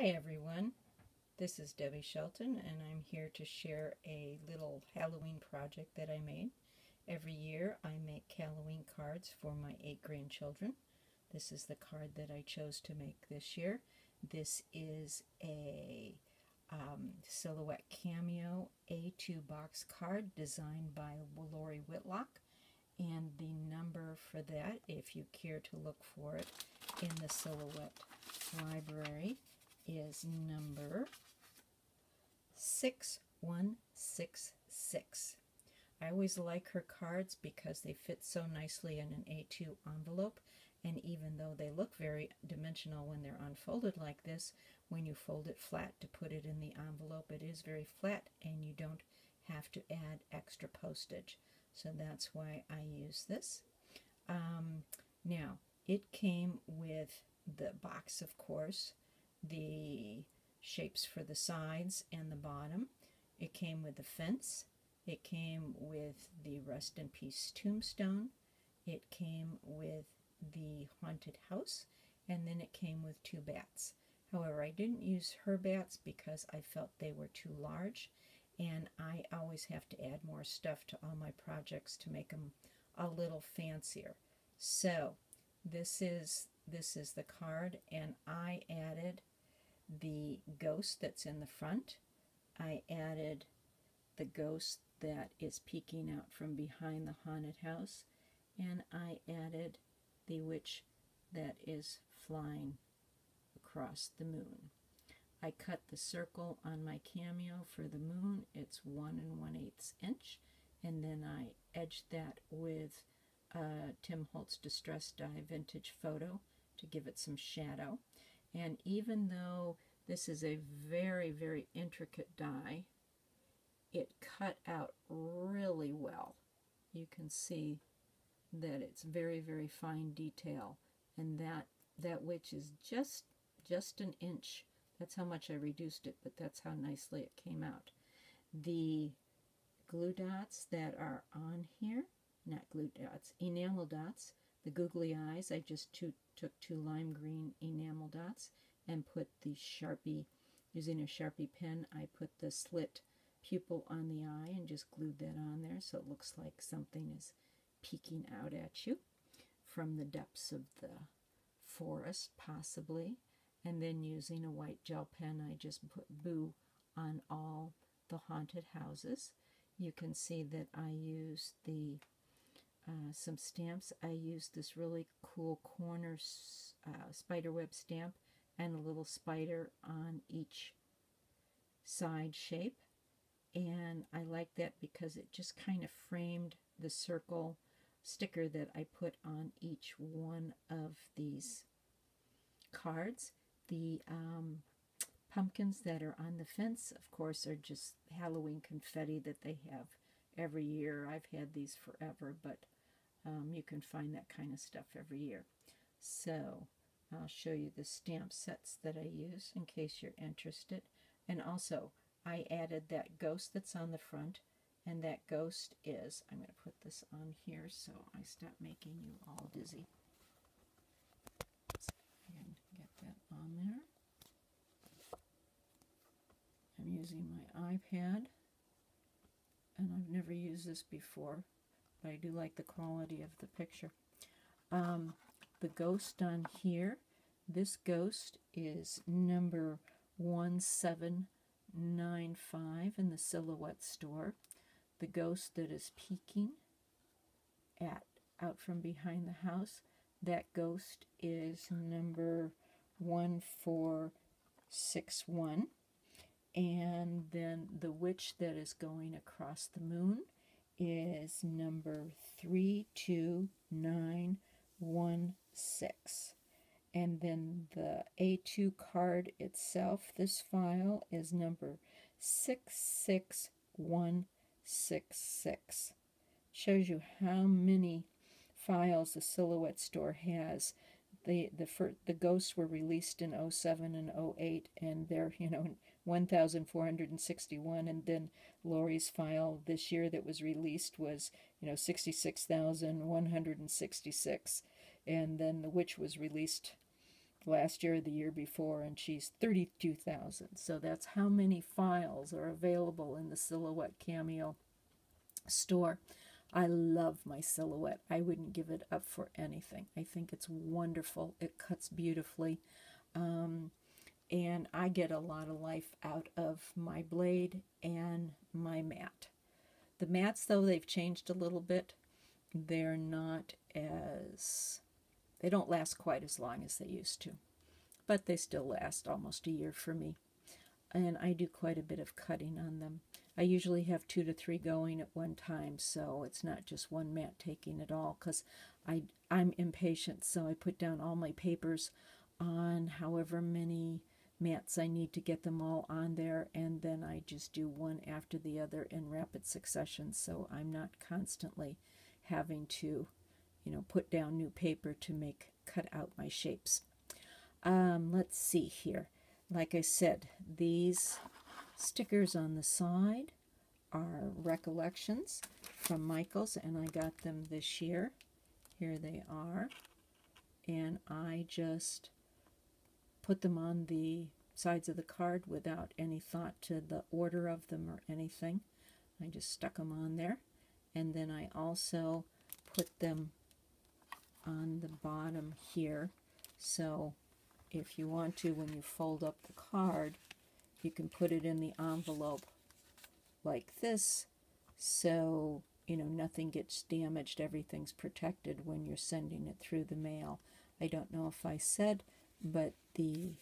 Hi everyone, this is Debbie Shelton and I'm here to share a little Halloween project that I made. Every year I make Halloween cards for my 8 grandchildren. This is the card that I chose to make this year. This is a Silhouette Cameo A2 box card designed by Whitlock, and the number for that, if you care to look for it in the Silhouette library, is number 6166. I always like her cards because they fit so nicely in an A2 envelope, and even though they look very dimensional when they're unfolded like this, when you fold it flat to put it in the envelope, it is very flat and you don't have to add extra postage. So that's why I use this. Now, it came with the box, of course, the shapes for the sides and the bottom. It came with the fence. It came with the Rest in Peace tombstone. It came with the haunted house, and then it came with 2 bats. However, I didn't use her bats because I felt they were too large, and I always have to add more stuff to all my projects to make them a little fancier. So this is the card, and I added the ghost that's in the front. I added the ghost that is peeking out from behind the haunted house, and I added the witch that is flying across the moon. I cut the circle on my cameo for the moon. It's 1 1/8 inch, and then I edged that with Tim Holtz Distress Die Vintage Photo to give it some shadow. And even though this is a very, very intricate die, it cut out really well. You can see that it's very, very fine detail, and that witch is just an inch. That's how much I reduced it, but that's how nicely it came out. The glue dots that are on here, not glue dots, enamel dots, the googly eyes, I just took 2 lime green enamel dots and put the Sharpie, using a Sharpie pen, I put the slit pupil on the eye and just glued that on there so it looks like something is peeking out at you from the depths of the forest, possibly. And then using a white gel pen, I just put Boo on all the haunted houses. You can see that I used the some stamps. I used this really cool corner spiderweb stamp and a little spider on each side shape, and I like that because it just kind of framed the circle sticker that I put on each one of these cards. The pumpkins that are on the fence, of course, are just Halloween confetti that they have every year. I've had these forever, but you can find that kind of stuff every year. So I'll show you the stamp sets that I use in case you're interested. And also, I added that ghost that's on the front, and that ghost is, I'm going to put this on here so I stop making you all dizzy. And get that on there. I'm using my iPad, and I've never used this before, but I do like the quality of the picture. The ghost on here, this ghost is number 1795 in the Silhouette store. The ghost that is peeking out from behind the house, that ghost is number 1461. And then the witch that is going across the moon is number 32916. And then the A2 card itself, this file, is number 66166. Shows you how many files the Silhouette store has. The ghosts were released in 07 and 08, and they're 1,461, and then Lori's file this year that was released was 66,166, and then the witch was released last year or the year before, and she's 32,000. So that's how many files are available in the Silhouette Cameo store. I love my Silhouette. I wouldn't give it up for anything. I think it's wonderful. It cuts beautifully. And I get a lot of life out of my blade and my mat. The mats, though, they've changed a little bit. They're not as... They don't last quite as long as they used to. But they still last almost a year for me. And I do quite a bit of cutting on them. I usually have 2 to 3 going at one time, so it's not just one mat taking it all, because I'm impatient, so I put down all my papers on however many mats I need to get them all on there, and then I just do one after the other in rapid succession, so I'm not constantly having to, put down new paper to cut out my shapes. Let's see here. Like I said, these stickers on the side are recollections from Michaels, and I got them this year. Here they are. And I just put them on the sides of the card without any thought to the order of them or anything. I just stuck them on there. And then I also put them on the bottom here. So if you want to, when you fold up the card, you can put it in the envelope like this, so nothing gets damaged, everything's protected when you're sending it through the mail. I don't know if I said, but the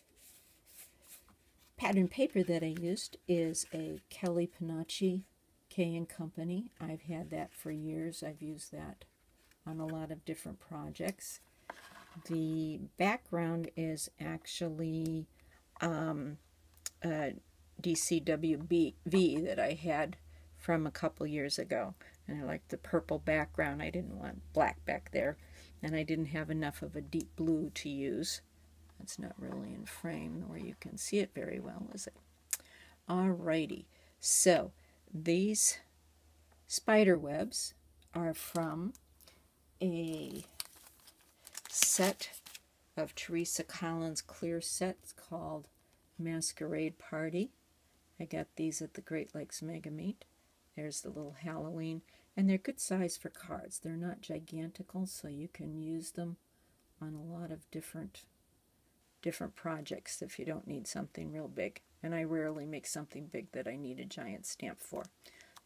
pattern paper that I used is a Kelly Panacci K & Company. I've had that for years. I've used that on a lot of different projects. The background is actually DCWV that I had from a couple years ago, and I liked the purple background. I didn't want black back there, and I didn't have enough of a deep blue to use. It's not really in frame where you can see it very well, is it? Alrighty, so these spider webs are from a set of Teresa Collins clear sets called Masquerade Party. I got these at the Great Lakes Mega Meet. There's the little Halloween, and they're good size for cards. They're not gigantical, so you can use them on a lot of different projects if you don't need something real big. And I rarely make something big that I need a giant stamp for.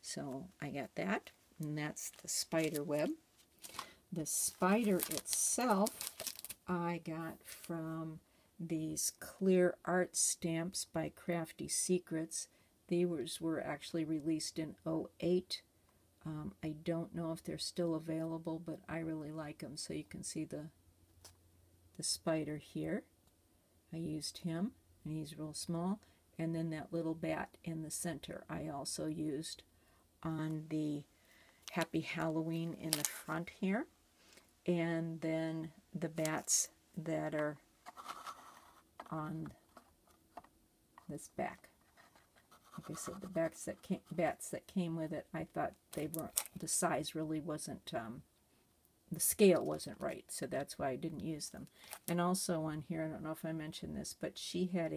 So I got that, and that's the spider web. The spider itself I got from these clear art stamps by Crafty Secrets. These were actually released in '08. I don't know if they're still available, but I really like them. So you can see the spider here. I used him, and he's real small. And then that little bat in the center I also used on the Happy Halloween in the front here. And then the bats that are on this back. Like I said, the bats that came with it, I thought the size really wasn't, the scale wasn't right, so that's why I didn't use them. And also on here, I don't know if I mentioned this, but she has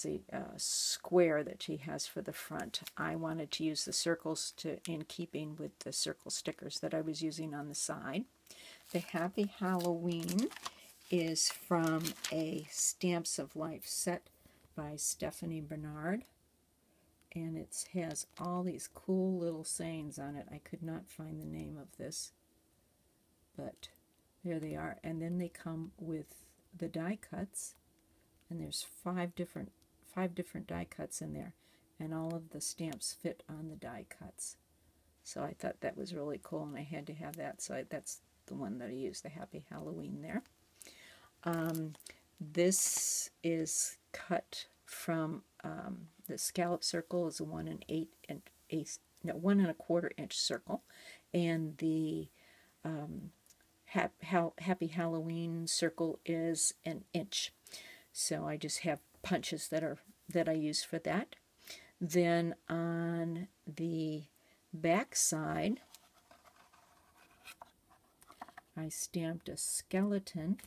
a square that she has for the front. I wanted to use the circles in keeping with the circle stickers that I was using on the side. The Happy Halloween is from a Stamps of Life set by Stephanie Bernard, and it has all these cool little sayings on it. I could not find the name of this, but there they are. And then they come with the die cuts, and there's five different die cuts in there, and all of the stamps fit on the die cuts. So I thought that was really cool, and I had to have that, so that's the one that I used, the Happy Halloween there. This is cut from the scallop circle is a 1 1¼ inch circle, and the Happy Halloween circle is 1 inch. So I just have punches that I use for that. Then on the back side, I stamped a skeleton,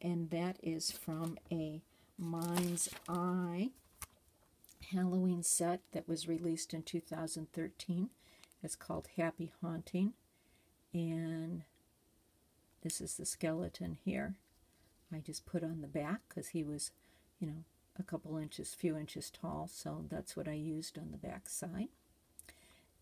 and that is from a Mind's Eye Halloween set that was released in 2013. It's called Happy Haunting, and this is the skeleton here. I just put on the back because he was, you know, a few inches tall, so that's what I used on the back side.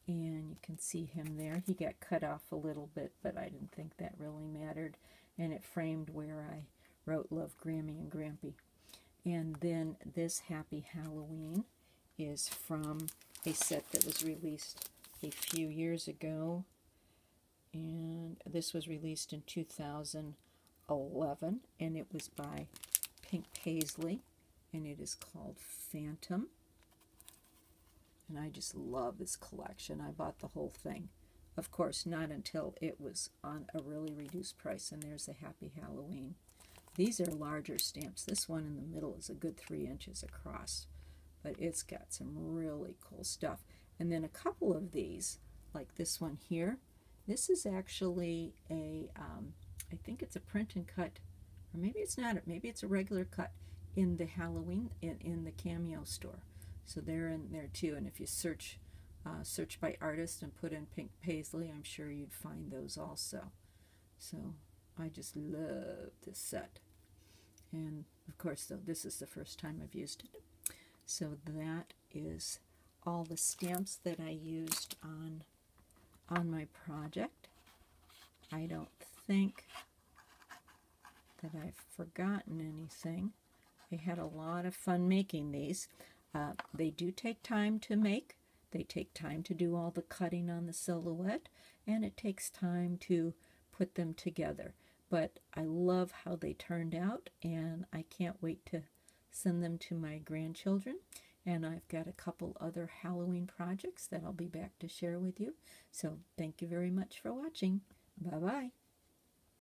And you can see him there. He got cut off a little bit, but I didn't think that really mattered. And it framed where I wrote Love Grammy and Grampy. And then this Happy Halloween is from a set that was released a few years ago. And this was released in 2011, and it was by Pink Paisley, and it is called Phantom. And I just love this collection. I bought the whole thing. Of course, not until it was on a really reduced price. And there's the Happy Halloween. These are larger stamps. This one in the middle is a good 3 inches across. But it's got some really cool stuff. And then a couple of these, like this one here. This is actually a, I think it's a print and cut. Or maybe it's not. Maybe it's a regular cut in the Halloween, in the Cameo store. So they're in there too, and if you search by artist and put in Pink Paisley, I'm sure you'd find those also. So I just love this set. And of course, though, this is the first time I've used it. So that is all the stamps that I used on my project. I don't think that I've forgotten anything. I had a lot of fun making these. They do take time to make. They take time to do all the cutting on the silhouette, and it takes time to put them together. But I love how they turned out, and I can't wait to send them to my grandchildren. And I've got a couple other Halloween projects that I'll be back to share with you. So thank you very much for watching. Bye-bye.